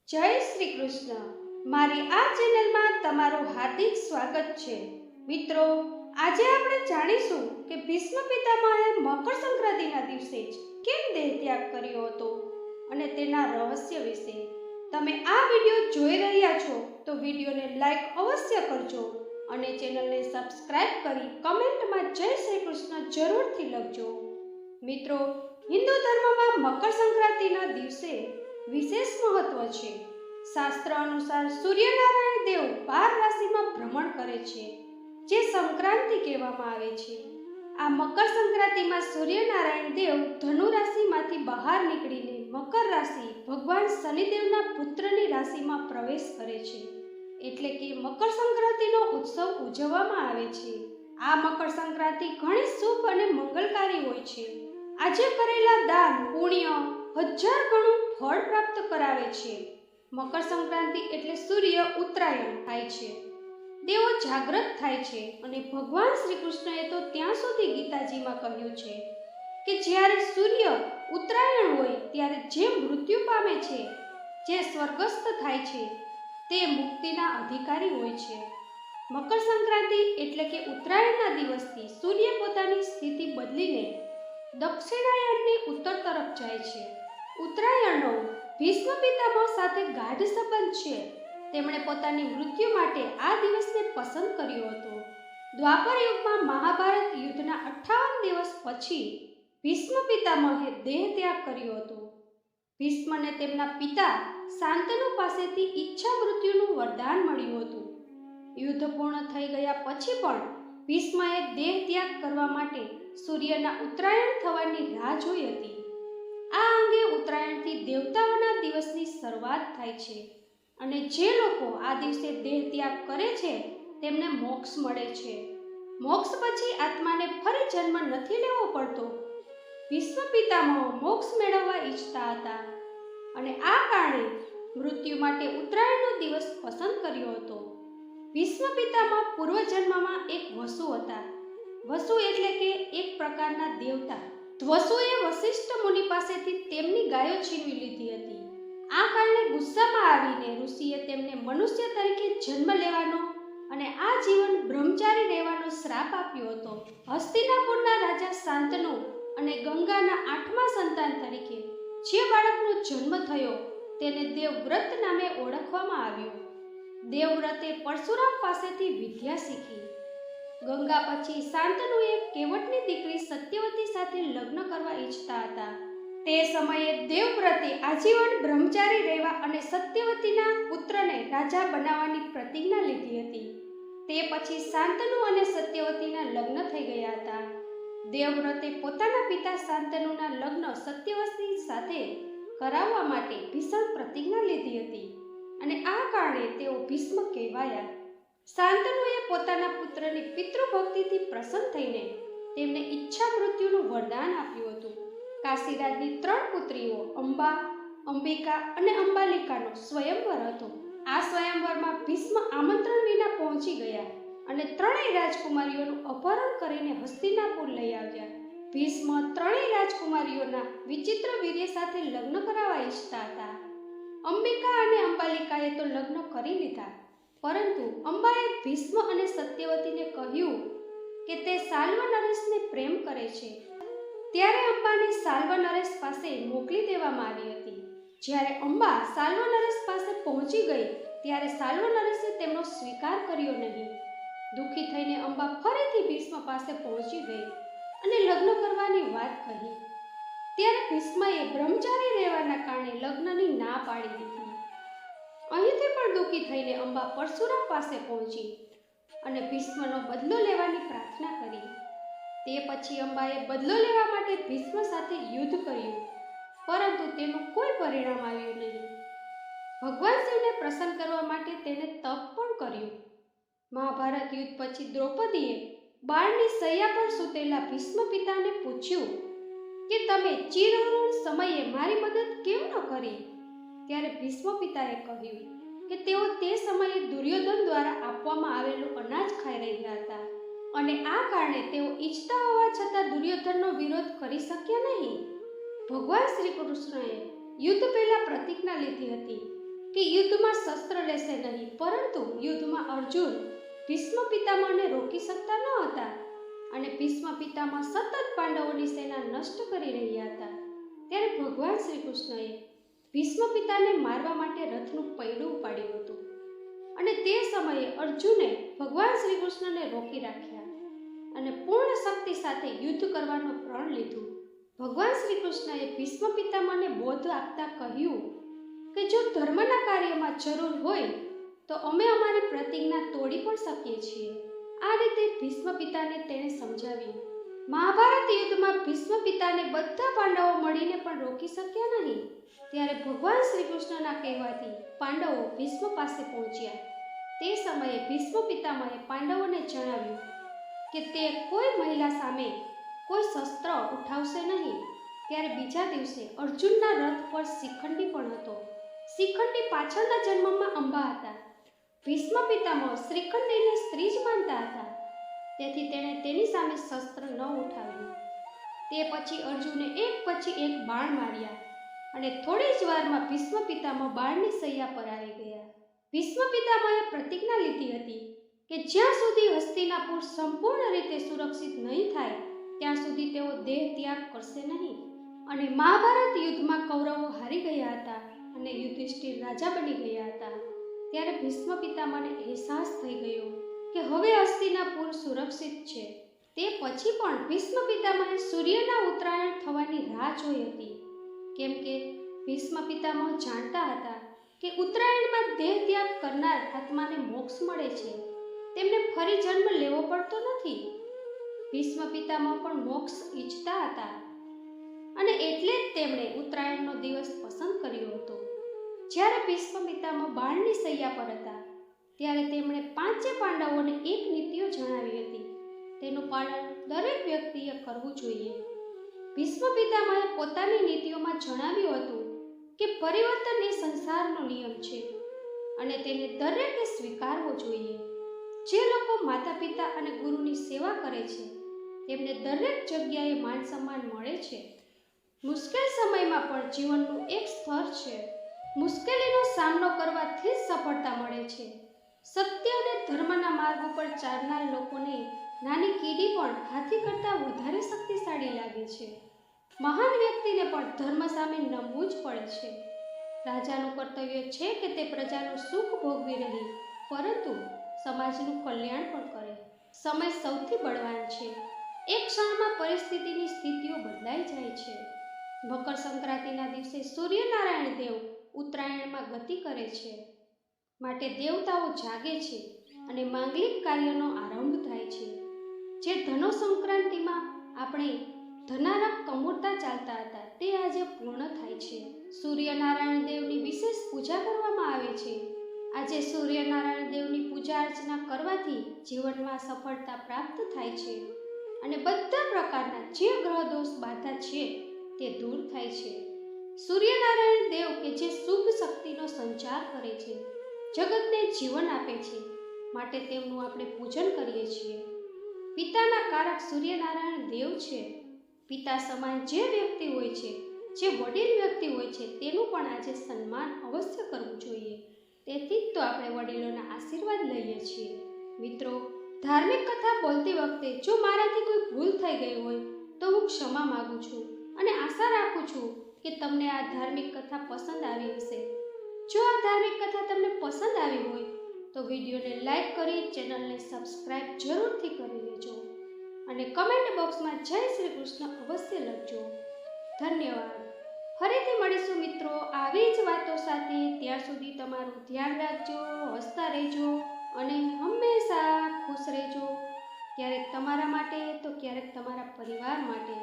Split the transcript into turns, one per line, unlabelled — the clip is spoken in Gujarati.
જય શ્રી કૃષ્ણ. મારી આ ચેનલમાં તમારું હાર્દિક સ્વાગત છે. મિત્રો, આજે આપણે જાણીશું કે ભીષ્મ પિતામહે મકર સંક્રાંતિના દિવસે જ કેમ દેહ ત્યાગ કર્યો હતો અને તેના રહસ્ય વિશે. તમે આ વિડીયો જોઈ રહ્યા છો તો વિડીયોને લાઈક અવશ્ય કરજો અને ચેનલને સબસ્ક્રાઇબ કરી કમેન્ટમાં જય શ્રી કૃષ્ણ જરૂરથી લખજો. મિત્રો, હિન્દુ ધર્મમાં મકર સંક્રાંતિના દિવસે વિશેષ મહત્વ છે. શાસ્ત્ર અનુસાર સૂર્યનારાયણ દેવ 12 રાશિમાં ભ્રમણ કરે છે, જે સંક્રાંતિ કહેવામાં આવે છે. આ મકર સંક્રાંતિમાં સૂર્યનારાયણ દેવ ધનુ રાશિમાંથી બહાર નીકળીને મકર રાશિ ભગવાન શનિદેવના પુત્રની રાશિમાં પ્રવેશ કરે છે, એટલે કે મકર સંક્રાંતિનો ઉત્સવ ઉજવવામાં આવે છે. આ મકર સંક્રાંતિ ઘણી શુભ અને મંગલકારી હોય છે. આજે કરેલા દાન પુણ્ય 1000 ગણું ફળ પ્રાપ્ત કરાવે છે. મકર સંક્રાંતિ એટલે સૂર્ય ઉત્તરાયણ થાય છે, દેવો જાગૃત થાય છે અને ભગવાન શ્રી કૃષ્ણએ તો ત્યાં સુધી ગીતાજીમાં કહ્યું છે કે જ્યારે સૂર્ય ઉત્તરાયણ હોય ત્યારે જે મૃત્યુ પામે છે, જે સ્વર્ગસ્થ થાય છે, તે મુક્તિના અધિકારી હોય છે. મકર સંક્રાંતિ એટલે કે ઉત્તરાયણના દિવસથી સૂર્ય પોતાની સ્થિતિ બદલીને દક્ષિણાયનની ઉત્તર તરફ જાય છે. ઉત્તરાયણનો ભીષ્મ પિતામહ સાથે ગાઢ સંબંધ છે. તેમણે પોતાની મૃત્યુ માટે આ દિવસને પસંદ કર્યો હતો. દ્વાપર યુગમાં મહાભારત યુદ્ધના 58 દિવસ પછી ભીષ્મ પિતામહે દેહ ત્યાગ કર્યો હતો. ભીષ્મને તેમના પિતા શાંતનુ પાસેથી ઈચ્છા મૃત્યુનું વરદાન મળ્યું હતું. યુદ્ધ પૂર્ણ થઈ ગયા પછી પણ ભીષ્મએ દેહ ત્યાગ કરવા માટે સૂર્યના ઉત્તરાયણ થવાની રાહ જોઈ હતી. આ અંગે ઉત્તરાયણથી દેવતાઓના દિવસની શરૂઆત થાય છે અને જે લોકો આ દિવસે દેહ ત્યાગ કરે છે તેમને મોક્ષ મળે છે. મોક્ષ પછી આત્માને ફરી જન્મ નથી લેવો પડતો. ભીષ્મ પિતામહ મોક્ષ મેળવવા ઈચ્છતા હતા અને આ કારણે મૃત્યુ માટે ઉત્તરાયણનો દિવસ પસંદ કર્યો હતો. ભીષ્મ પિતામહ પૂર્વજન્મમાં એક વસુ હતા. વસુ એટલે કે એક પ્રકારના દેવતા. વસુએ વશિષ્ઠ મુનિ પાસેથી તેમની ગાયો છીનવી લીધી હતી. આ કારણે ગુસ્સામાં આવીને ઋષિએ તેમને મનુષ્ય તરીકે જન્મ લેવાનો અને આ જીવન બ્રહ્મચારી રહેવાનો શ્રાપ આપ્યો હતો. હસ્તિનાપુરના રાજા શાંતનુ અને ગંગાના 8મા સંતાન તરીકે જે બાળકનો જન્મ થયો તેને દેવવ્રત નામે ઓળખવામાં આવ્યો. દેવવ્રતે પરશુરામ પાસેથી વિદ્યા શીખી. ગંગા પછી શાંતનુએ કેવટની દીકરી સત્યવતી સાથે લગ્ન કરવા ઈચ્છતા હતા. તે સમયે દેવવ્રતે આજીવન બ્રહ્મચારી રહેવા અને સત્યવતીના પુત્રને રાજા બનાવવાની પ્રતિજ્ઞા લીધી હતી. તે પછી શાંતનુ અને સત્યવતીના લગ્ન થઈ ગયા હતા. દેવવ્રતે પોતાના પિતા શાંતનુના લગ્ન સત્યવતી સાથે કરાવવા માટે ભીષણ પ્રતિજ્ઞા લીધી હતી અને આ કારણે તેઓ ભીષ્મ કહેવાયા. શાંતનુએ પોતાના પુત્રની પિતૃભક્તિથી પ્રસન્ન થઈને તેમને ઈચ્છા મૃત્યુનું વરદાન આપ્યું હતું. કાશીરાજની 3 પુત્રીઓ અંબા, અંબિકા અને અંબાલિકાનો સ્વયંવર હતો. આ સ્વયંવરમાં ભીષ્મ આમંત્રણ વિના પહોંચી ગયા અને 3 રાજકુમારીઓનું અપહરણ કરીને હસ્તિનાપુર લઈ આવ્યા. ભીષ્મ 3 રાજકુમારીઓના વિચિત્ર વીર્ય સાથે લગ્ન કરાવવા ઈચ્છતા હતા. અંબિકા અને અંબાલિકાએ તો લગ્ન કરી લીધા, પરંતુ અંબાએ ભીષ્મ અને સત્યવતીને કહ્યું કે તે સાલ્વ નરેશને પ્રેમ કરે છે. ત્યારે અંબાને સાલ્વ નરેશ પાસે મોકલી દેવામાં આવી હતી. જ્યારે અંબા સાલ્વ નરેશ પાસે પહોંચી ગઈ ત્યારે સાલ્વ નરેશે તેમનો સ્વીકાર કર્યો નહીં. દુઃખી થઈને અંબા ફરીથી ભીષ્મ પાસે પહોંચી ગઈ અને લગ્ન કરવાની વાત કહી. ત્યારે ભીષ્મએ બ્રહ્મચારી રહેવાના કારણે લગ્નની ના પાડી દીધી. અહીંથી પણ દુઃખી થઈને અંબા પરશુરામ પાસે પહોંચી અને ભીષ્મનો બદલો લેવાની પ્રાર્થના કરી. તે પછી અંબાએ બદલો લેવા માટે ભીષ્મ સાથે યુદ્ધ કર્યું, પરંતુ તેનું કોઈ પરિણામ આવ્યું નહીં. ભગવાન શિવને પ્રસન્ન કરવા માટે તેણે તપ પણ કર્યું. મહાભારત યુદ્ધ પછી દ્રૌપદીએ બાળની શૈયા પર સૂતેલા ભીષ્મ પિતાને પૂછ્યું કે તમે ચિરહરણ સમયે મારી મદદ કેમ ન કરી? ત્યારે ભીષ્મ પિતાએ કહ્યું કે તેઓ તે સમયે દુર્યોધન દ્વારા આપવામાં આવેલું અનાજ ખાઈ રહ્યા હતા અને આ કારણે તેઓ ઈચ્છતા હોવા છતાં દુર્યોધનનો વિરોધ કરી શક્યા નહીં. ભગવાન શ્રી કૃષ્ણએ યુદ્ધ પહેલા પ્રતિજ્ઞા લીધી હતી કે યુદ્ધમાં શસ્ત્ર લેશે નહીં, પરંતુ યુદ્ધમાં અર્જુન ભીષ્મ પિતામહને રોકી શકતા ન હતા અને ભીષ્મ પિતામહ સતત પાંડવોની સેના નષ્ટ કરી રહ્યા હતા. ત્યારે ભગવાન શ્રી કૃષ્ણએ ભીષ્મ પિતાને મારવા માટે રથનું પૈડું ઉપાડ્યું હતું અને તે સમયે અર્જુને ભગવાન શ્રી કૃષ્ણને રોકી રાખ્યા અને પૂર્ણ શક્તિ સાથે યુદ્ધ કરવાનું પ્રણ લીધું. ભગવાન શ્રી કૃષ્ણએ ભીષ્મ પિતામહને બોધ આપતા કહ્યું કે જો ધર્મના કાર્યમાં જરૂર હોય તો અમે અમારી પ્રતિજ્ઞા તોડી પણ શકીએ છીએ. આ રીતે ભીષ્મ પિતાને તેણે સમજાવ્યું. મહાભારત યુદ્ધમાં ભીષ્મ પિતાને બધા પાંડવો મળીને પણ રોકી શક્યા નહીં. ત્યારે ભગવાન શ્રી કૃષ્ણના કહેવાથી પાંડવો ભીષ્મ પાસે પહોંચ્યા. તે સમયે ભીષ્મ પિતામહે પાંડવોને જણાવ્યું કે તે કોઈ મહિલા સામે કોઈ શસ્ત્ર ઉઠાવશે નહીં. ત્યારે બીજા દિવસે અર્જુનના રથ પર શિખંડી પણ હતો. શિખંડી પાછળના જન્મમાં અંબા હતા. ભીષ્મ પિતામહ શ્રીખંડીને સ્ત્રી જ માનતા હતા, તેથી તેણે તેની સામે શસ્ત્ર ન ઉઠાવ્યું. તે પછી અર્જુને એક પછી એક બાણ માર્યા અને થોડી જ વારમાં ભીષ્મ પિતામહ બાણની શૈયા પર આવી ગયા. ભીષ્મ પિતામહે પ્રતિજ્ઞા લીધી હતી કે જ્યાં સુધી હસ્તિનાપુર સંપૂર્ણ રીતે સુરક્ષિત નહીં થાય ત્યાં સુધી તેઓ દેહ ત્યાગ કરશે નહીં. અને મહાભારત યુદ્ધમાં કૌરવો હારી ગયા હતા અને યુધિષ્ઠિર રાજા બની ગયા હતા. ત્યારે ભીષ્મ પિતામહને અહેસાસ થઈ ગયો કે હવે હસ્તિનાપુર સુરક્ષિત છે. તે પછી પણ ભીષ્મ પિતામહે સૂર્યના ઉત્તરાયણ થવાની રાહ જોઈ હતી, કેમ કે ભીષ્મ પિતામહ જાણતા હતા કે ઉત્તરાયણમાં દેહ ત્યાગ કરનાર આત્માને મોક્ષ મળે છે, તેમને ફરી જન્મ લેવો પડતો નથી. ભીષ્મ પિતામહ પણ મોક્ષ ઈચ્છતા હતા અને એટલે જ તેમણે ઉત્તરાયણનો દિવસ પસંદ કર્યો હતો. જ્યારે ભીષ્મ પિતામહ બાણની શૈયા પર હતા ત્યારે તેમણે પાંચે પાંડવોને એક નીતિઓ જણાવી હતી. તેનું પાલન દરેક વ્યક્તિએ કરવું જોઈએ. ભીષ્મ પિતામહે પોતાની નીતિઓમાં જણાવ્યું હતું કે પરિવર્તન એ સંસારનો નિયમ છે અને તેને દરેકે સ્વીકારવો જોઈએ. જે લોકો માતા પિતા અને ગુરુની સેવા કરે છે તેમને દરેક જગ્યાએ માન સન્માન મળે છે. મુશ્કેલ સમયમાં પણ જીવનનું એક સ્તર છે. મુશ્કેલીનો સામનો કરવાથી જ સફળતા મળે છે. સત્ય અને ધર્મના માર્ગ ઉપર ચાલનાર લોકોને નાની કીડી પણ હાથી કરતાં વધારે શક્તિશાળી લાગે છે. મહાન વ્યક્તિને પણ ધર્મ સામે નમવું જ પડે છે. રાજાનું કર્તવ્ય છે કે તે પ્રજાનું સુખ ભોગવી રહી, પરંતુ સમાજનું કલ્યાણ પણ કરે. સમય સૌથી બળવાન છે. એક ક્ષણમાં પરિસ્થિતિની સ્થિતિઓ બદલાઈ જાય છે. મકર સંક્રાંતિના દિવસે સૂર્યનારાયણ દેવ ઉત્તરાયણમાં ગતિ કરે છે, માટે દેવતાઓ જાગે છે અને માંગલિક કાર્યનો આરંભ થાય છે. જે ધનો સંક્રાંતિમાં આપણે ધનારક કમૂરતા ચાલતા હતા તે આજે પૂર્ણ થાય છે. સૂર્યનારાયણ દેવની વિશેષ પૂજા કરવામાં આવે છે. આજે સૂર્યનારાયણ દેવની પૂજા અર્ચના કરવાથી જીવનમાં સફળતા પ્રાપ્ત થાય છે અને બધા પ્રકારના જે ગ્રહ દોષ બાધા છે તે દૂર થાય છે. સૂર્યનારાયણ દેવ કે જે શુભ શક્તિનો સંચાર કરે છે, જગતને જીવન આપે છે, માટે તેમનું આપણે પૂજન કરીએ છીએ. પિતાના કારક સૂર્યનારાયણ દેવ છે. પિતા સમાન જે વ્યક્તિ હોય છે, જે વડીલ વ્યક્તિ હોય છે, તેનું પણ આજે સન્માન અવશ્ય કરવું જોઈએ. તેથી જ તો આપણે વડીલોના આશીર્વાદ લઈએ છીએ. મિત્રો, ધાર્મિક કથા બોલતી વખતે જો મારાથી કોઈ ભૂલ થઈ ગઈ હોય તો હું ક્ષમા માગું છું અને આશા રાખું છું કે તમને આ ધાર્મિક કથા પસંદ આવી હશે. જો આ ધાર્મિક કથા તમને પસંદ આવી હોય તો વિડીયોને લાઈક કરી ચેનલને સબસ્ક્રાઇબ જરૂરથી કરી લેજો અને કમેન્ટ બોક્સમાં જય શ્રી કૃષ્ણ અવશ્ય લખજો. ધન્યવાદ. ફરીથી મળીશું મિત્રો આવી જ વાતો સાથે. ત્યાં સુધી તમારું ધ્યાન રાખજો, હસતા રહેજો અને હંમેશા ખુશ રહેજો. ક્યારેક તમારા માટે તો ક્યારેક તમારા પરિવાર માટે.